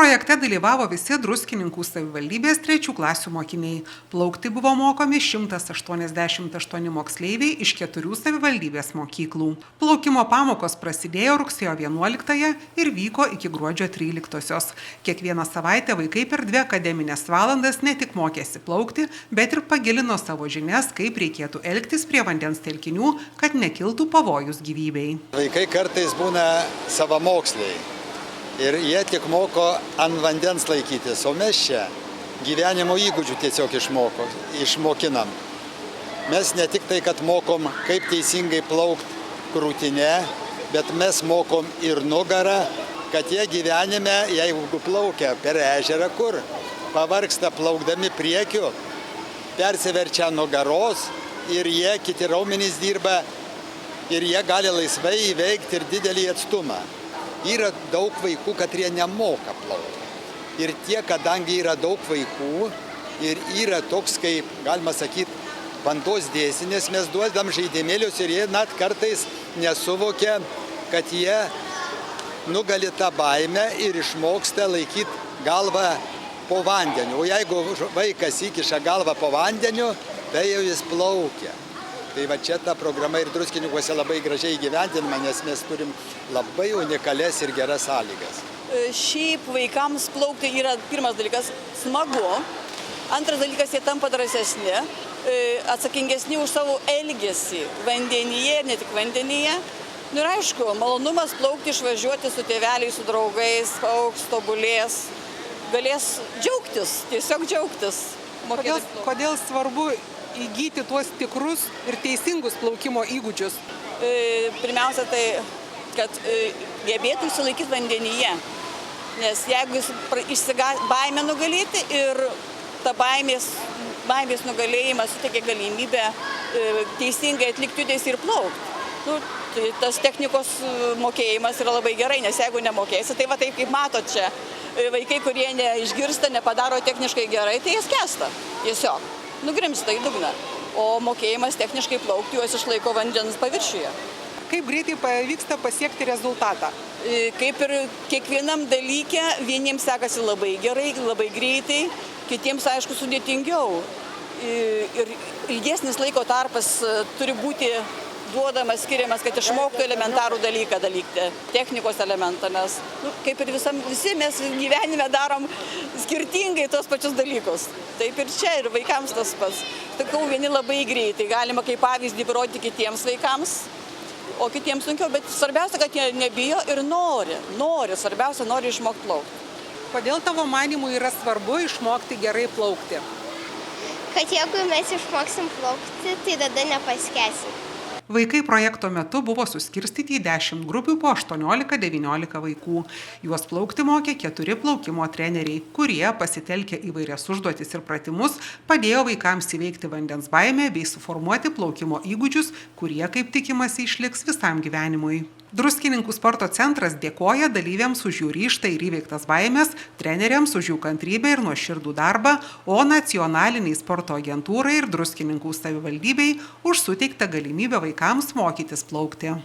Projekte dalyvavo visi Druskininkų savivaldybės 3 klasių mokiniai. Plaukti buvo mokomi 188 moksleiviai iš 4 savivaldybės mokyklų. Plaukimo pamokos prasidėjo rugsėjo 11 ir vyko iki gruodžio 13-osios. Kiekvieną savaitę vaikai per 2 akademinės valandas ne tik mokėsi plaukti, bet ir pagilino savo žinias, kaip reikėtų elgtis prie vandens telkinių, kad nekiltų pavojus gyvybei. Vaikai kartais būna savamoksliai. Ir jie tik moko ant vandens laikytis, o mes čia gyvenimo įgūdžių tiesiog išmokinam. Mes ne tik tai, kad mokom, kaip teisingai plaukti krūtinę, bet mes mokom ir nugarą, kad jie gyvenime, jeigu plaukia per ežerą, kur pavargsta plaukdami priekiu, persiverčia nugaros ir jie kiti raumenys dirba ir jie gali laisvai įveikti ir didelį atstumą. Yra daug vaikų, kad jie nemoka plaukti. Ir tie, kadangi yra daug vaikų ir yra toks, kaip, galima sakyti, bandos dėsnis, mes duodam žaidimėlius ir jie net kartais nesuvokia, kad jie nugali tą baimę ir išmoksta laikyti galvą po vandeniu. O jeigu vaikas įkiša galvą po vandeniu, tai jau jis plaukia. Tai va čia ta programa ir Druskininkuose labai gražiai įgyvendinama, nes mes turim labai unikalias ir geras sąlygas. Šiaip vaikams plaukti yra pirmas dalykas smagu, antras dalykas jie tampa drąsesni, atsakingesni už savo elgesį vandenyje ir ne tik vandenyje. Ir aišku, malonumas plaukti, išvažiuoti su tėveliais, su draugais, augs, tobulės, galės džiaugtis, tiesiog džiaugtis. Kodėl svarbu įgyti tuos tikrus ir teisingus plaukimo įgūdžius? Pirmiausia, tai, kad gebėtų išsilaikyti vandenyje. Nes jeigu jis baimę nugalėti ir ta baimės nugalėjimas suteikia galimybę teisingai atlikti judesį ir plaukti. Tai tas technikos mokėjimas yra labai gerai, nes jeigu nemokėsi, tai va taip kaip matot čia, vaikai, kurie neišgirsta, nepadaro techniškai gerai, tai jie skęsta tiesiog. Nugrimsta į dugną, o mokėjimas techniškai plaukti juos išlaiko vandens paviršiuje. Kaip greitai pavyksta pasiekti rezultatą? Kaip ir kiekvienam dalyke, vieniems sekasi labai gerai, labai greitai, kitiems, aišku, sudėtingiau. Ir ilgesnis laiko tarpas turi būti duodamas, skiriamas, kad išmoktų elementarų dalyką dalykti, technikos elementą, nes kaip ir visi mes gyvenime darom skirtingai tos pačius dalykus. Taip ir čia, ir vaikams tas pats. Sakau, vieni labai greitai, galima kaip pavyzdį parodyti kitiems vaikams, o kitiems sunkiau, bet svarbiausia, kad jie nebijo ir nori, svarbiausia, nori išmokti plaukti. Kodėl tavo manymų yra svarbu išmokti gerai plaukti? Kad jeigu mes išmoksim plaukti, tai tada nepaskęsim. Vaikai projekto metu buvo suskirstyti į 10 grupių po 18-19 vaikų. Juos plaukti mokė 4 plaukimo treneriai, kurie pasitelkę įvairias užduotis ir pratimus padėjo vaikams įveikti vandens baimę bei suformuoti plaukimo įgūdžius, kurie, kaip tikimasi, išliks visam gyvenimui. Druskininkų sporto centras dėkoja dalyviams už jų ryžtą ir įveiktas baimės, treneriams už jų kantrybę ir nuoširdų darbą, o nacionaliniai sporto agentūrai ir Druskininkų savivaldybei už suteiktą galimybę vaikams mokytis plaukti.